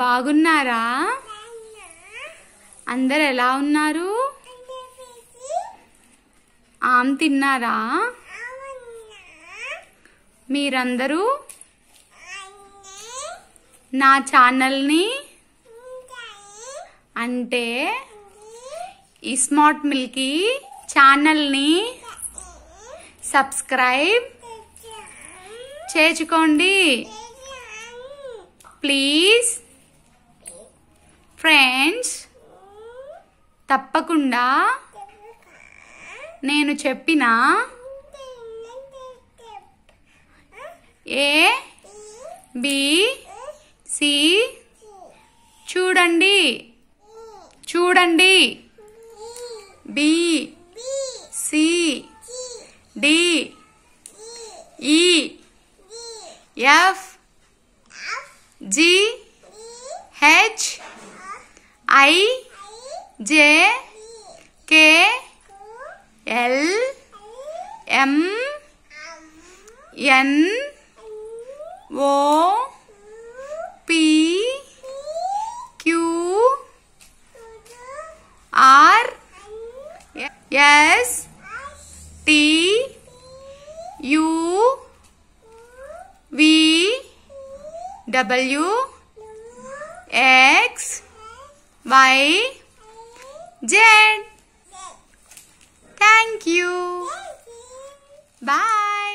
బాగున్నారా? అందరు ఎలా ఉన్నారు? ఆమ్ తిన్నారా? మీరందరూ నా ఛానల్ని అంటే స్మార్ట్ మిల్కీ ఛానల్ని సబ్స్క్రైబ్ చేసుకోండి ప్లీజ్ ఫ్రెండ్స్. తప్పకుండా నేను చెప్పిన ABC చూడండి XYZ. Thank you. Bye.